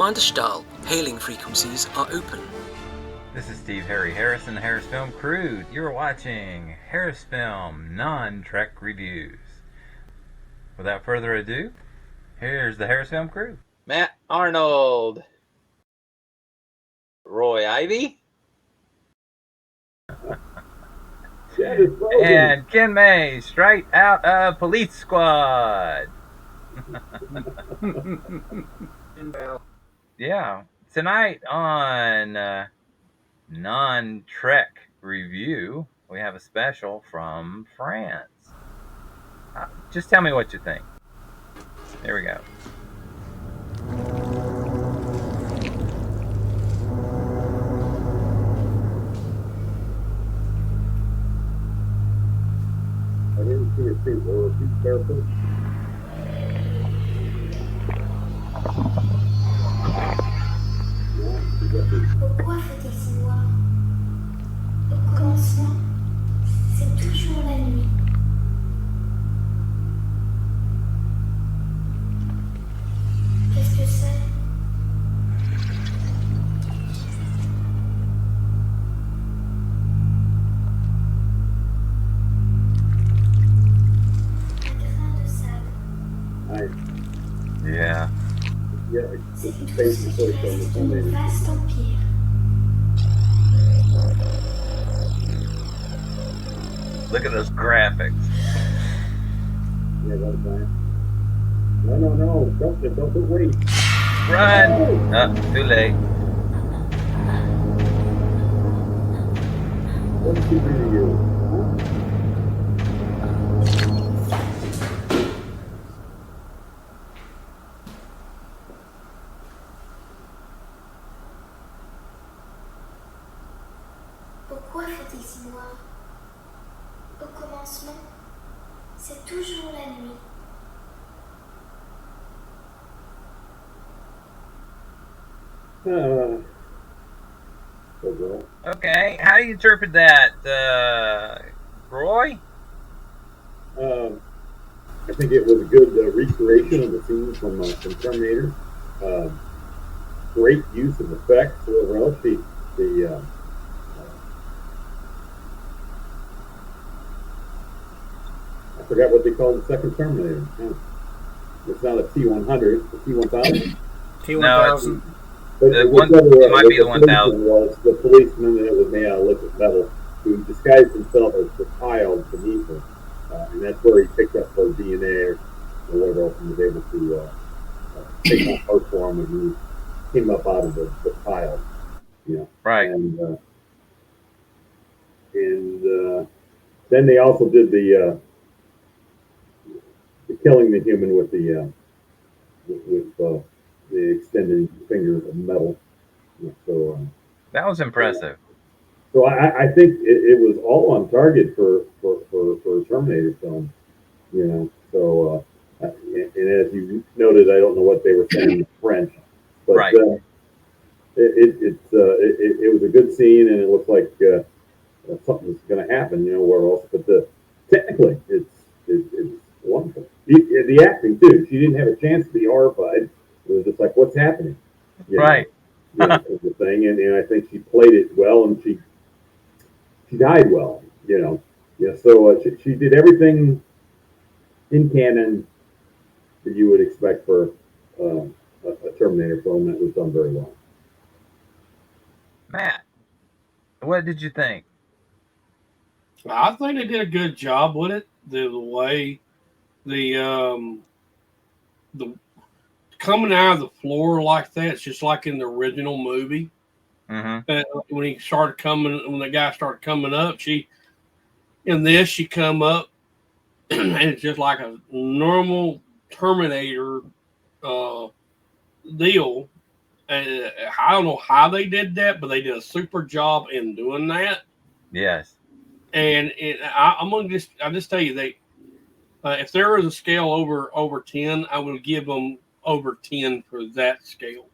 Commander Stahl, hailing frequencies are open. This is Steve Harry Harris and the HarrisFilm Crew. You're watching HarrisFilm non-Trek reviews. Without further ado, here's the HarrisFilm Crew. Matt Arnold. Roy Ivey. And Ken May, straight out of Police Squad. Yeah, tonight on non-Trek review, we have a special from France. Just tell me what you think. There we go. I didn't see a seat. Were you careful? Pourquoi fait-il si noir? Au commencement, c'est toujours la nuit. Qu'est-ce que c'est? Un grain de sable. Yeah. C'est une trousse qui reste de mon vaste empire. Look at those graphics. Yeah, that's fine. No. Don't wait. Run! Too late. What did she do to you? Pourquoi fait-il si noir? Au commencement, c'est toujours la nuit. Okay, how do you interpret that, Roy? I think it was a good recreation of the scene from Terminator. Great use of effects. Whatever else, I forgot what they called the second Terminator. It's not a T-100, it's a T-1000. T-1000. But it might be the 1000. Was the policeman, and it was made out of liquid metal, who disguised himself as the child beneath her. And that's where he picked up her DNA or whatever else, and was able to take on her form, and he came up out of the child. You know. Right. And then they also did the killing the human with the extended finger of metal. So that was impressive. So I think it was all on target for a Terminator film, you know. So and as you noted, I don't know what they were saying in French, but right. It was a good scene, and it looked like something's going to happen, you know. Where else? But technically, it's wonderful. The acting too. She didn't have a chance to be horrified. It was just like, what's happening? Right. The thing, and I think she played it well, and she died well, you know. Yeah, so she did everything in canon that you would expect for a Terminator film. That was done very well. Matt, what did you think? I think they did a good job with it. The way the coming out of the floor like that, it's just like in the original movie. Mm-hmm. When the guy started coming up, she come up, and it's just like a normal Terminator deal. And I don't know how they did that, but they did a super job in doing that. Yes. And I just tell you, if there was a scale over 10, I would give them over 10 for that scale.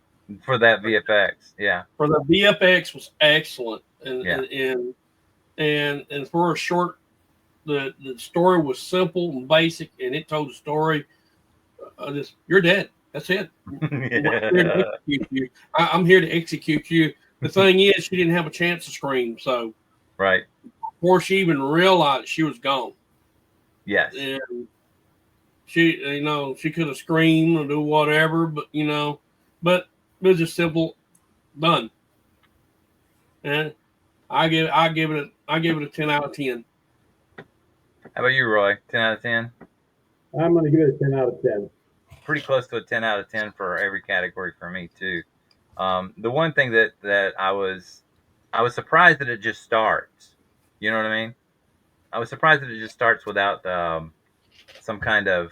For that VFX, yeah. For the VFX was excellent, and yeah. and for a short, the story was simple and basic, and it told the story. You're dead. That's it. Yeah. I'm here to execute you. The thing is, she didn't have a chance to scream. So Right. before she even realized she was gone, Yes. and she, she could have screamed or do whatever, but it was just simple, done. And I give it a 10 out of 10. How about you, Roy? 10 out of 10? I'm going to give it a 10 out of 10. Pretty close to a 10 out of 10 for every category for me, too. The one thing that I was surprised that it just starts. You know what I mean? I was surprised that it just starts without some kind of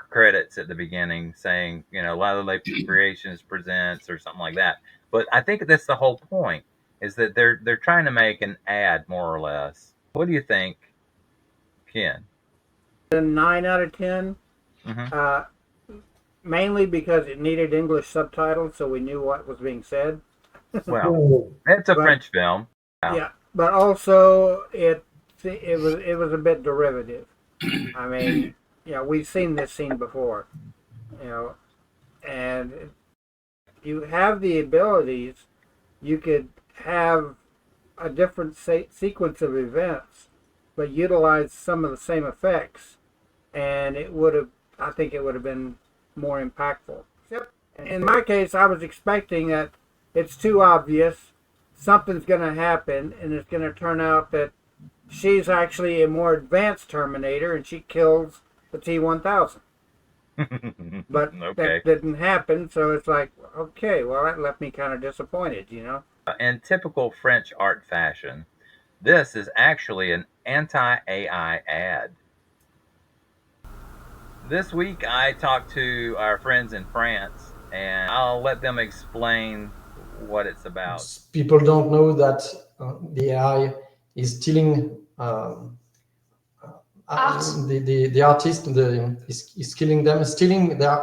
credits at the beginning saying, LyLuLe Creations presents or something like that. But I think that's the whole point, is that they're trying to make an ad, more or less. What do you think, Ken? A 9 out of 10. Mainly because it needed English subtitles, so we knew what was being said. Well, it's a French film. Yeah, but also it was a bit derivative. I mean, we've seen this scene before, and you have the abilities. You could have a different sequence of events, but utilize some of the same effects, and I think it would have been more impactful. Yep. In my case, I was expecting that it's too obvious, something's going to happen, and it's going to turn out that she's actually a more advanced Terminator, and she kills the T-1000. But that didn't happen, so it's like, okay, well, that left me kind of disappointed, In typical French art fashion, this is actually an anti-AI ad. This week, I talked to our friends in France, and I'll let them explain what it's about. People don't know that the AI is stealing the artist. Is killing them, stealing their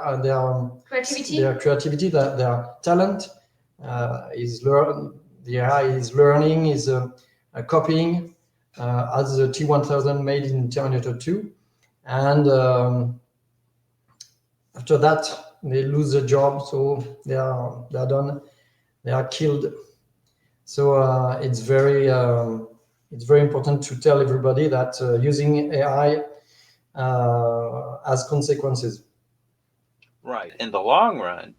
creativity. Their creativity, their talent. The AI is learning, is copying, as the T-1000 made in Terminator 2, and after that, they lose their job, so they are done. They are killed. So it's very important to tell everybody that using AI has consequences. Right. In the long run,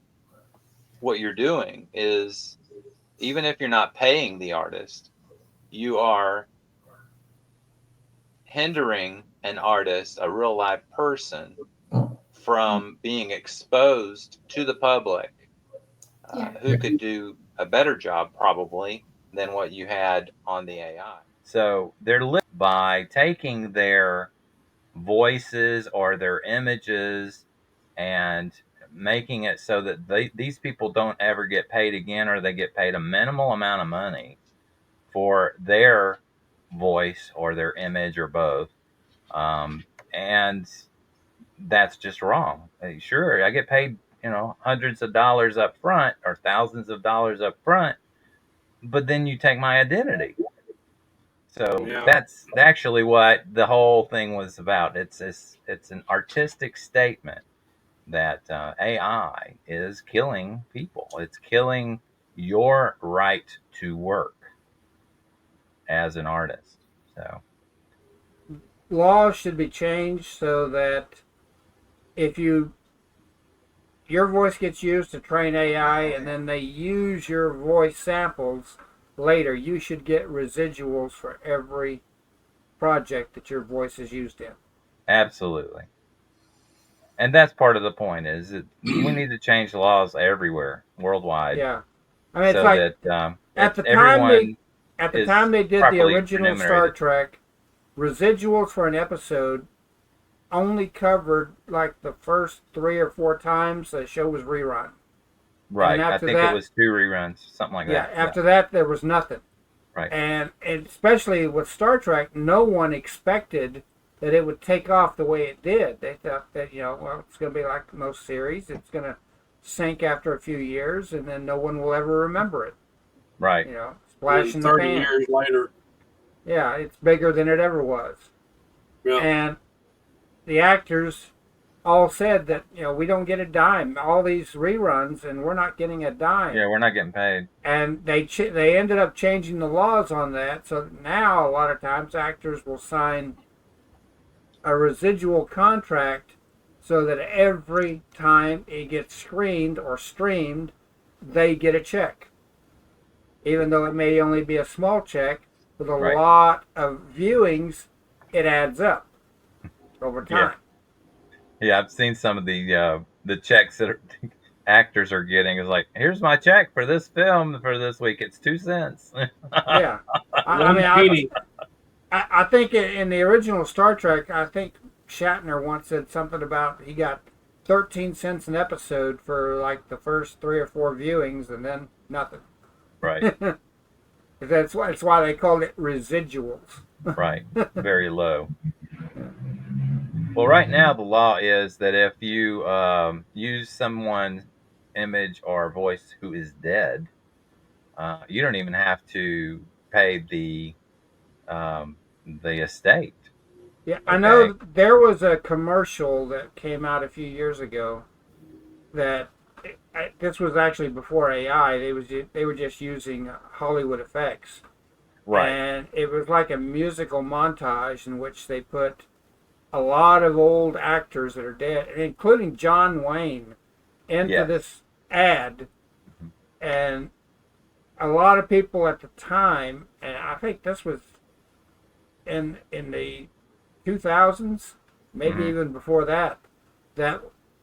what you're doing is, even if you're not paying the artist, you are hindering an artist, a real live person, from being exposed to the public, who could do a better job probably than what you had on the AI. So they're limited by taking their voices or their images and making it so that these people don't ever get paid again, or they get paid a minimal amount of money for their voice or their image or both. And that's just wrong. Sure, I get paid, hundreds of dollars up front or thousands of dollars up front, but then you take my identity. So that's actually what the whole thing was about. It's an artistic statement that AI is killing people. It's killing your right to work as an artist. So laws should be changed so that if your voice gets used to train AI and then they use your voice samples later, you should get residuals for every project that your voice is used in. Absolutely. And that's part of the point, is that we need to change the laws everywhere, worldwide. Yeah. I mean, it's so like that, at the time they did the original Star Trek, residuals for an episode only covered like the first 3 or 4 times the show was rerun. Right. I think it was 2 reruns, something like that. Yeah. After that, there was nothing. Right. And especially with Star Trek, no one expected that it would take off the way it did. They thought that, it's going to be like most series. It's going to sink after a few years, and then no one will ever remember it. Right. Splash in the 30 pan. years later. Yeah, it's bigger than it ever was. Yeah. And the actors all said that, we don't get a dime. All these reruns, and we're not getting a dime. Yeah, we're not getting paid. And they ended up changing the laws on that. So now a lot of times actors will sign a residual contract so that every time it gets screened or streamed, they get a check. Even though it may only be a small check, with a lot of viewings, it adds up over time. Yeah, I've seen some of the checks that actors are getting. Is like, here's my check for this film for this week. It's 2 cents. Yeah, I think in the original Star Trek, I think Shatner once said something about he got 13 cents an episode for like the first 3 or 4 viewings, and then nothing. Right. That's why they called it residuals. Right. Very low. Well, right now the law is that if you use someone's image or voice who is dead, you don't even have to pay the estate. Yeah, okay. I know there was a commercial that came out a few years ago that this was actually before AI. They were just using Hollywood effects, right? And it was like a musical montage in which they put a lot of old actors that are dead, including John Wayne, into this ad, and a lot of people at the time, and I think this was in the 2000s, maybe even before that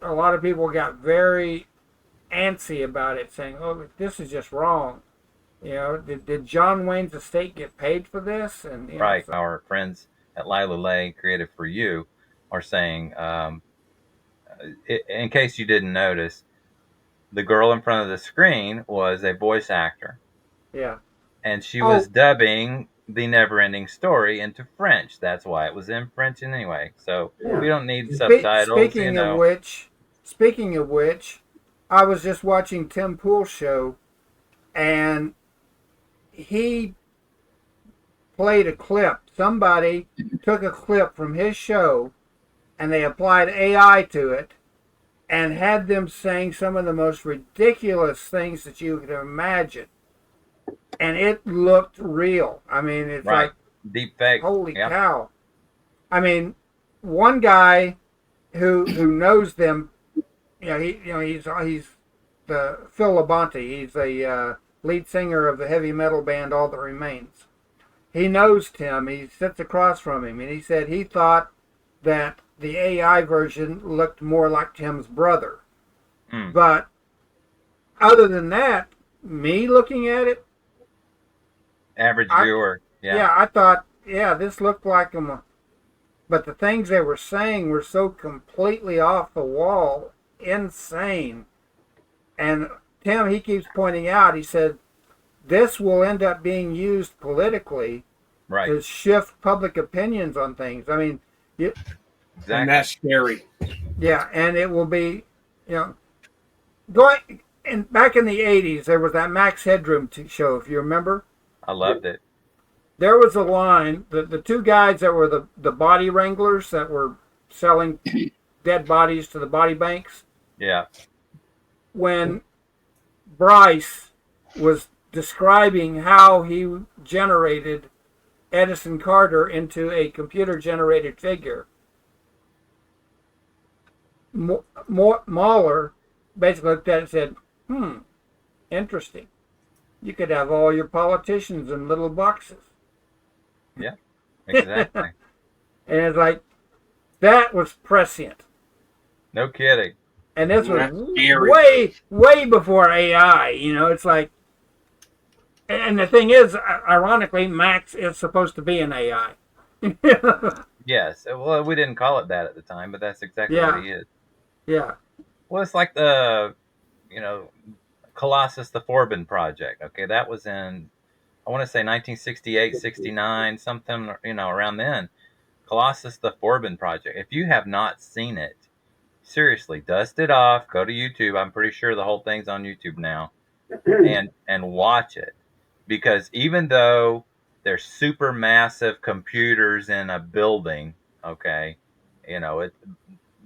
a lot of people got very antsy about it, saying, "Oh, this is just wrong." Did John Wayne's estate get paid for this? And right, our friends at LyLuLe Creative for You are saying, in case you didn't notice, the girl in front of the screen was a voice actor. Yeah. And she was dubbing The Neverending Story into French. That's why it was in French anyway. So we don't need subtitles. Speaking of which, I was just watching Tim Pool's show, and he played a clip. Somebody took a clip from his show, and they applied AI to it, and had them saying some of the most ridiculous things that you could imagine. And it looked real. I mean, it's like deep fake. Holy cow! I mean, one guy who knows them, he's the Phil Labonte. He's the lead singer of the heavy metal band All That Remains. He knows Tim. He sits across from him, and he said he thought that the AI version looked more like Tim's brother. But other than that, me looking at it, average viewer, I thought, this looked like him. But the things they were saying were so completely off the wall, insane. And Tim, he keeps pointing out, he said, this will end up being used politically to shift public opinions on things. I mean, and that's scary. Yeah, and it will be, going. And back in the 80s, there was that Max Headroom show, if you remember. I loved it. There was a line, the 2 guys that were the body wranglers that were selling dead bodies to the body banks. Yeah. When Bryce was describing how he generated Edison Carter into a computer-generated figure, Mahler basically looked at it and said, interesting. You could have all your politicians in little boxes. Yeah, exactly. And it's like, that was prescient. No kidding. And this was way before AI. It's like, and the thing is, ironically, Max is supposed to be an AI. Yes. Well, we didn't call it that at the time, but that's exactly what he is. Yeah. Well, it's like the, Colossus the Forbin project. Okay, that was in, I want to say 1968, 69, something, around then. Colossus the Forbin project. If you have not seen it, seriously, dust it off. Go to YouTube. I'm pretty sure the whole thing's on YouTube now, and watch it, because even though there's super massive computers in a building, okay,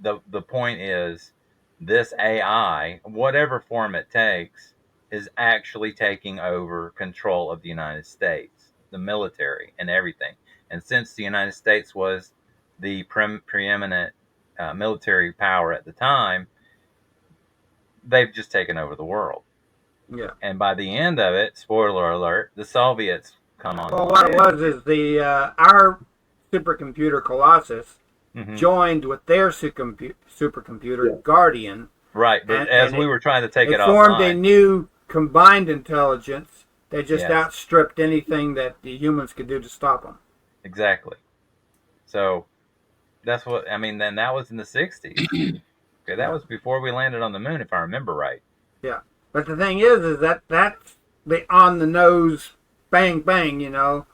the point is, this AI, whatever form it takes, is actually taking over control of the United States, the military, and everything. And since the United States was the preeminent military power at the time, they've just taken over the world. Yeah. And by the end of it, spoiler alert, the Soviets come on. Well, what it was is the our supercomputer Colossus joined with their supercomputer Guardian. Right, but as we were trying to take it formed offline, a new combined intelligence that just outstripped anything that the humans could do to stop them. Exactly. So that's what I mean. Then that was in the 60s. Okay, that was before we landed on the moon, if I remember right. Yeah, but the thing is that that's the on the nose, bang bang. You know,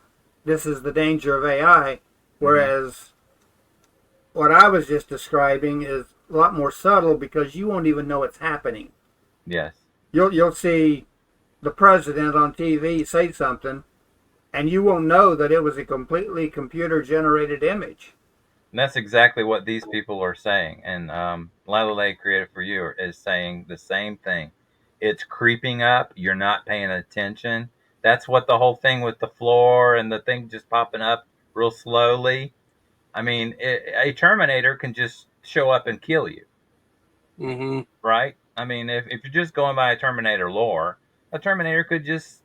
this is the danger of AI. Whereas what I was just describing is a lot more subtle because you won't even know it's happening. Yes. You'll see the president on TV say something, and you won't know that it was a completely computer-generated image. And that's exactly what these people are saying. And LyLuLe Creative for You is saying the same thing. It's creeping up. You're not paying attention. That's what the whole thing with the floor and the thing just popping up real slowly. I mean, a Terminator can just show up and kill you. Mm-hmm. Right? I mean, if you're just going by a Terminator lore, a Terminator could just,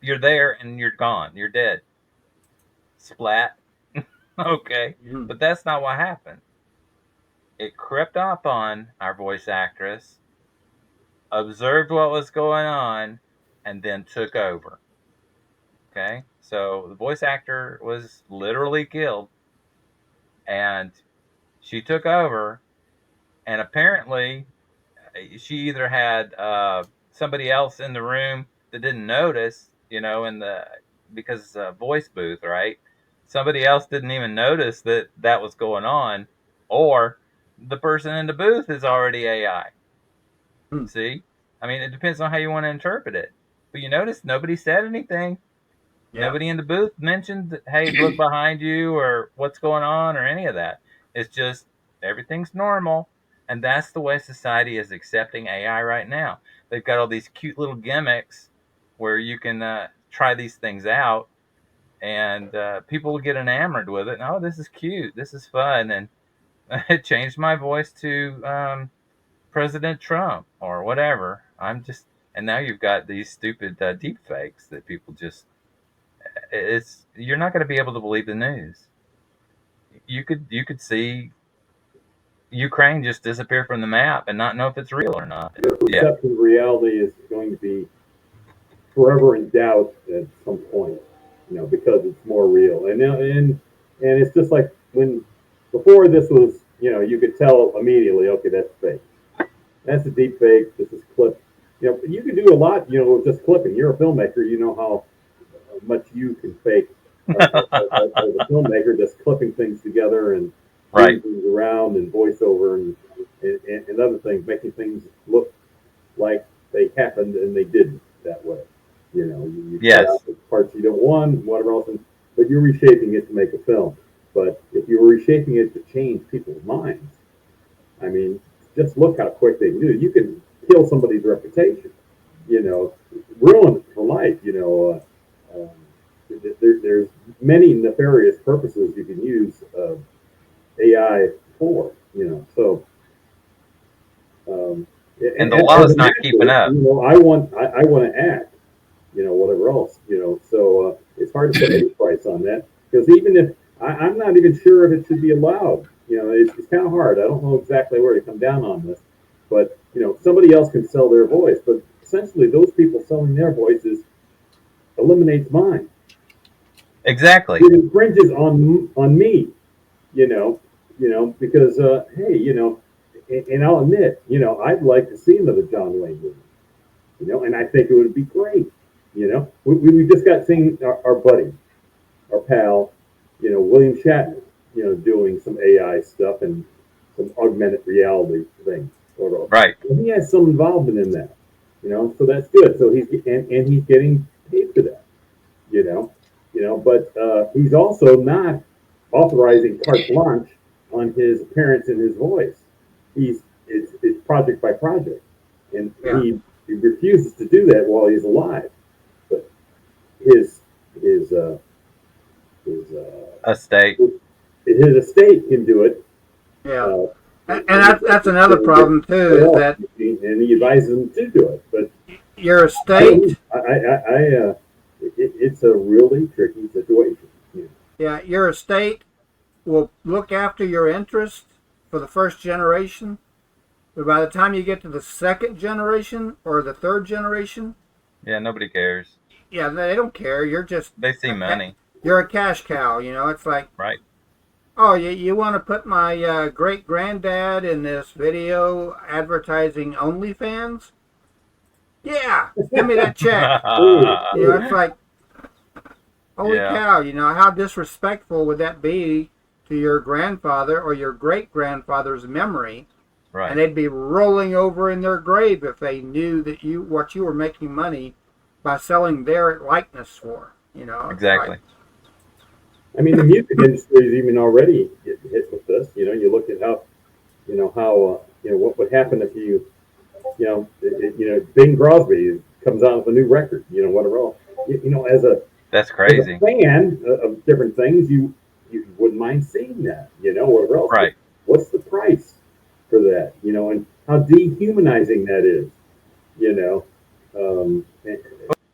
you're there and you're gone. You're dead. Splat. Okay. But that's not what happened. It crept up on our voice actress, observed what was going on, and then took over. Okay? So the voice actor was literally killed, and she took over, and apparently she either had somebody else in the room that didn't notice, you know, because it's a voice booth, right? Somebody else didn't even notice that was going on, or the person in the booth is already AI. See? I mean, it depends on how you want to interpret it. But you notice nobody said anything. Yeah. Nobody in the booth mentioned, hey, look behind you, or what's going on, or any of that. It's just everything's normal. And that's the way society is accepting AI right now. They've got all these cute little gimmicks where you can try these things out, and people will get enamored with it. And, oh, this is cute. This is fun. And it changed my voice to President Trump or whatever. And now you've got these stupid deep fakes that people just, you're not going to be able to believe the news. You could see Ukraine just disappear from the map and not know if it's real or not. Their perception of reality is going to be forever in doubt at some point, you know, because it's more real. And it's just like when before this was, you know, you could tell immediately, okay, that's fake. That's a deep fake. This is clip. You know, you can do a lot, you know, with just clipping. You're a filmmaker. You know how much you can fake as a filmmaker, just clipping things together and moving things around and voiceover and other things, making things look like they happened and they didn't that way. You know, you cut out the parts you don't want, whatever else, but you're reshaping it to make a film. But if you were reshaping it to change people's minds, I mean, just look how quick they can do it. You can kill somebody's reputation, you know, ruin it for life. You know, there's many nefarious purposes you can use AI for, you know. So, and the law is not keeping up. You know, I want to act, you know, whatever else, you know. So it's hard to put any price on that, because even if I'm not even sure if it should be allowed. You know, it's kind of hard. I don't know exactly where to come down on this, but you know, somebody else can sell their voice, but essentially, those people selling their voices eliminates mine. Exactly. It infringes on me. You know, because hey, you know, and I'll admit, you know, I'd like to see another John Wayne movie. You know, and I think it would be great. You know, we just got seeing our buddy, our pal, you know, William Shatner, you know, doing some AI stuff and some augmented reality things. Right. And he has some involvement in that, you know, so that's good. So he's getting paid for that, you know, but he's also not authorizing carte blanche on his appearance and his voice. it's project by project, and he refuses to do that while he's alive. But his estate. His estate can do it. Yeah, and that's another problem too. Is that and he advises them to do it, but your estate. It's a really tricky situation. Yeah, your estate will look after your interest for the first generation, but by the time you get to the second generation or the third generation, yeah, nobody cares. Yeah, they don't care. They see money. You're a cash cow, It's like, right. Oh, you want to put my great granddad in this video advertising OnlyFans? Yeah, give me that check. It's like, holy cow! How disrespectful would that be to your grandfather or your great grandfather's memory? Right. And they'd be rolling over in their grave if they knew that what you were making money by selling their likeness for. Exactly. I mean, the music industry is even already getting hit with this. You look at how what would happen if Bing Crosby comes out with a new record, whatever else. That's crazy. As a fan of different things, you wouldn't mind seeing that, whatever else. Right. What's the price for that, and how dehumanizing that is,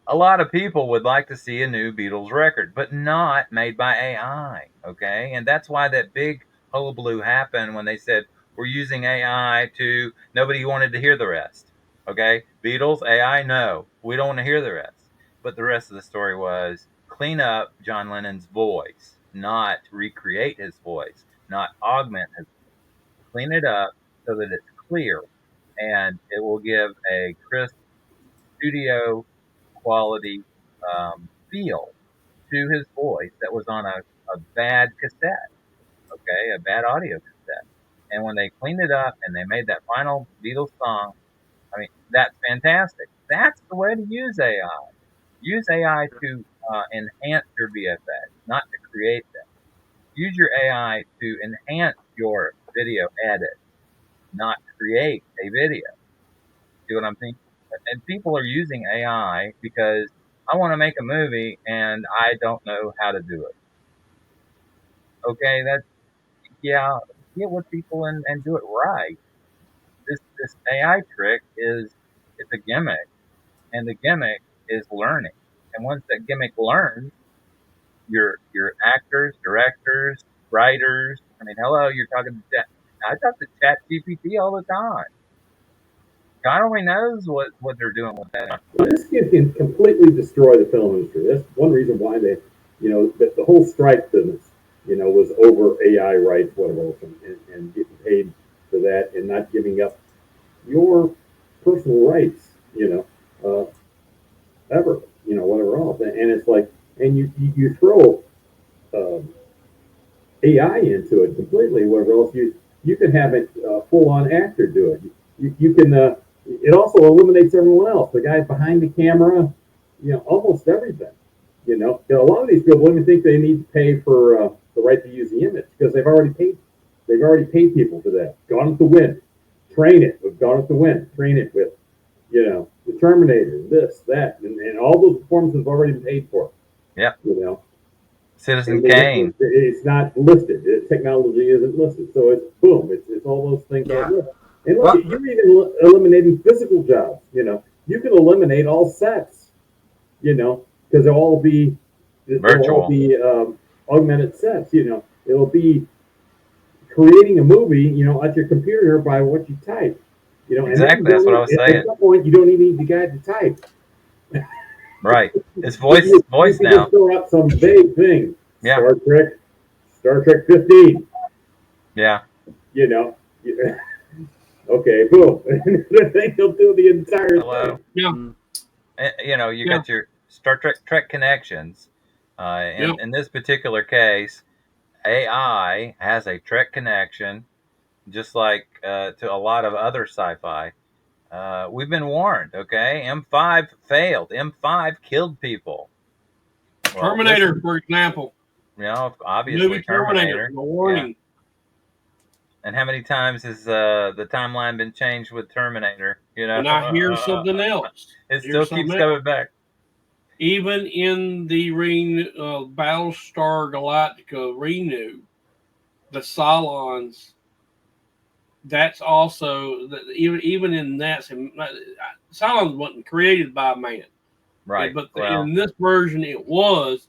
A lot of people would like to see a new Beatles record, but not made by AI, okay? And that's why that big hullabaloo happened when they said, we're using AI to... Nobody wanted to hear the rest, okay? Beatles, AI, no. We don't want to hear the rest. But the rest of the story was clean up John Lennon's voice, not recreate his voice, not augment his voice. Clean it up so that it's clear, and it will give a crisp studio quality feel to his voice that was on a bad cassette, okay, a bad audio cassette. And when they cleaned it up and they made that final Beatles song, I mean, that's fantastic. That's the way to use AI. Use AI to enhance your VFX, not to create them. Use your AI to enhance your video edit, not create a video. See what I'm saying? And people are using AI because I want to make a movie and I don't know how to do it. Okay, get with people and do it right. This AI trick it's a gimmick, and the gimmick is learning. And once that gimmick learns, your actors, directors, writers. I mean, hello, you're talking to Chat. I talk to Chat GPT all the time. God only knows what they're doing with that. Well, this can completely destroy the film industry. That's one reason why they, the whole strike business, was over AI rights, whatever, and getting paid for that and not giving up your personal rights, ever, whatever else. And it's like, and you throw AI into it completely, whatever else, you can have a full-on actor do it. You can, it also eliminates everyone else. The guy behind the camera, almost everything. A lot of these people even think they need to pay for the right to use the image because they've already paid. They've already paid people for that. Gone with the Wind, train it with Gone with the Wind, train it with, the Terminator, this, that, and all those forms have already been paid for. Yeah. Citizen Kane. It's not listed. Technology isn't listed, so it's boom. It's all those things. Yeah. And look, you're even eliminating physical jobs. You can eliminate all sets. Because they'll all be augmented sets. It'll be creating a movie. At your computer by what you type. Exactly. That's what I was saying. At some point, you don't even need the guy to type. Right. It's voice you now. Just throw out some vague thing. Yeah. Star Trek 15. Yeah. Okay, boom. I think they'll do the entire thing. Yeah. You got your Star Trek connections. In this particular case, AI has a Trek connection, just like to a lot of other sci-fi. We've been warned, okay? M5 failed. M5 killed people. Well, Terminator, for example. Obviously Movie Terminator. A warning. And how many times has the timeline been changed with Terminator? You know, And I hear something else. it still keeps coming back. Even in the Battlestar Galactica renew, the Cylons. That's also even in that Cylons wasn't created by man, right? But in this version, it was.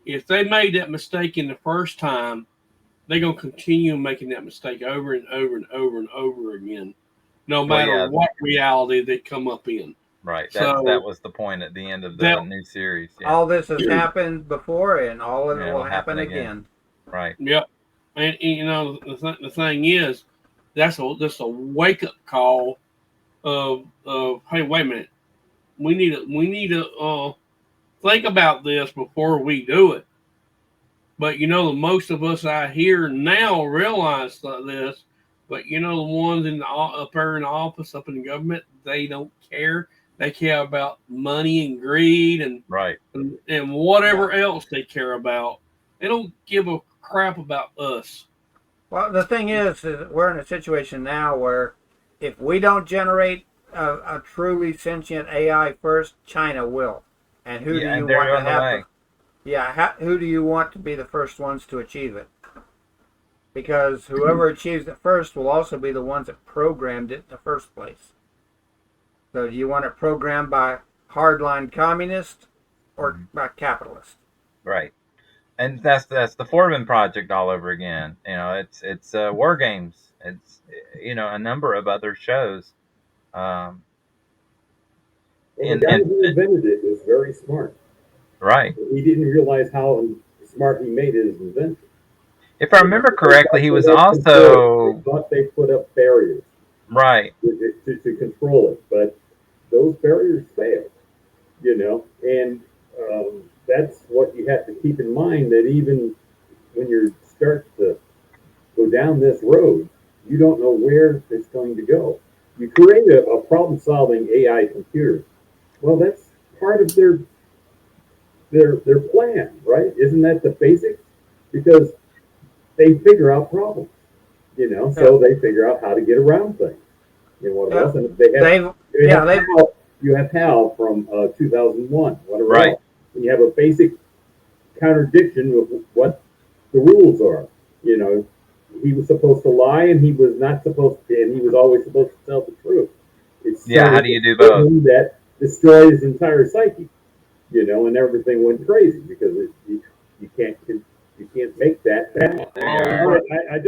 If they made that mistake in the first time, they're gonna continue making that mistake over and over and over and over again, no matter what reality they come up in. Right. That was the point at the end of the new series. Yeah. All this has happened before, and all of it will happen again. Right. Yep. And you know the thing is, that's a wake up call of hey, wait a minute, we need to think about this before we do it. But you know, most of us out here now realize this. But you know, the ones up there in the office, up in the government, they don't care. They care about money and greed and whatever else they care about. They don't give a crap about us. Well, the thing is we're in a situation now where if we don't generate a truly sentient AI first, China will. And who do you want to have? Who do you want to be the first ones to achieve it? Because whoever achieves it first will also be the ones that programmed it in the first place. So do you want it programmed by hardline communist or by capitalist? Right. And that's the Foreman Project all over again. You know, it's War Games. It's, you know, a number of other shows. The guy who invented it was very smart. Right. He didn't realize how smart he made his invention. If I remember correctly, he was also... They thought they put up barriers. Right. To control it, but those barriers failed, you know, and that's what you have to keep in mind, that even when you start to go down this road, you don't know where it's going to go. You create a problem-solving AI computer. Well, that's part of their plan, right? Isn't that the basics? Because they figure out problems, you know, so they figure out how to get around things. You know what else? And you have HAL from 2001, whatever. Right. Else. And you have a basic contradiction of what the rules are. You know, he was supposed to lie, and he was not supposed to, and he was always supposed to tell the truth. How do you do both? That destroyed his entire psyche, you know, and everything went crazy because you can't make that happen. I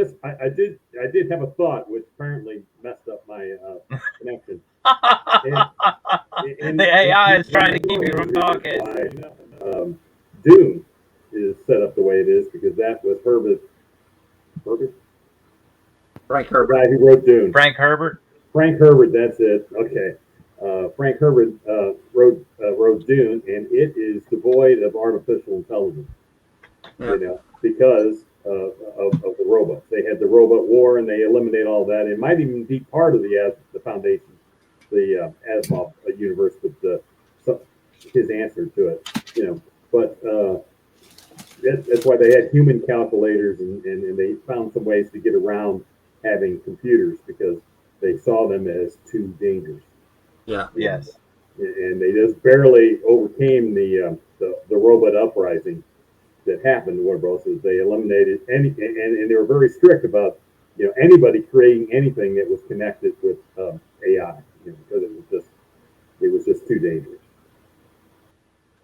did have a thought which apparently messed up my connection. And the AI is trying to keep you from talking. Dune is set up the way it is because that was Frank Herbert. The guy who wrote Dune. Frank Herbert, that's it. Okay. Frank Herbert wrote Dune, and it is devoid of artificial intelligence. Yeah. You know, because of the robots. They had the robot war, and they eliminate all that. It might even be part of the foundation, the Asimov universe, with his answer to it. You know, but that's why they had human calculators, and they found some ways to get around having computers because they saw them as too dangerous. Yeah. Yes. And they just barely overcame the robot uprising that happened. What else is they eliminated any, and they were very strict about, you know, anybody creating anything that was connected with AI, you know, because it was just too dangerous.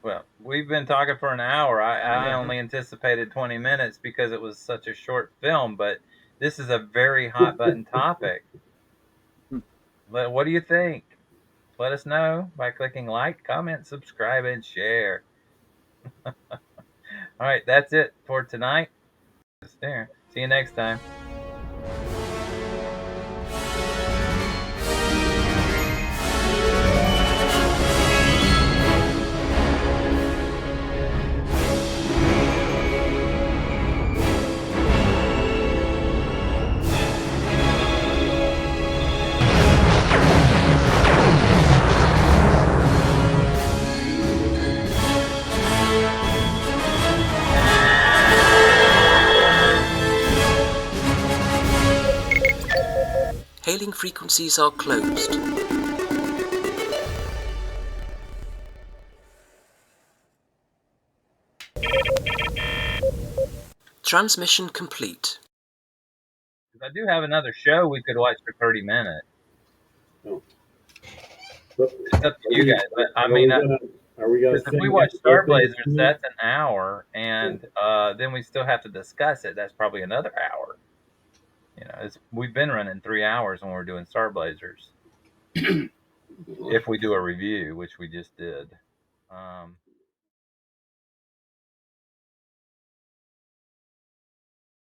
Well, we've been talking for an hour. I only anticipated 20 minutes because it was such a short film, but this is a very hot button topic. What do you think? Let us know by clicking like, comment, subscribe, and share. All right, that's it for tonight. See you next time. hailing frequencies are closed. Transmission complete. I do have another show we could watch for 30 minutes. Oh. It's up to you guys. But I mean, are we gonna if we watch Star Blazers, that's an hour, and then we still have to discuss it. That's probably another hour. You know, we've been running 3 hours when we're doing Star Blazers. If we do a review, which we just did.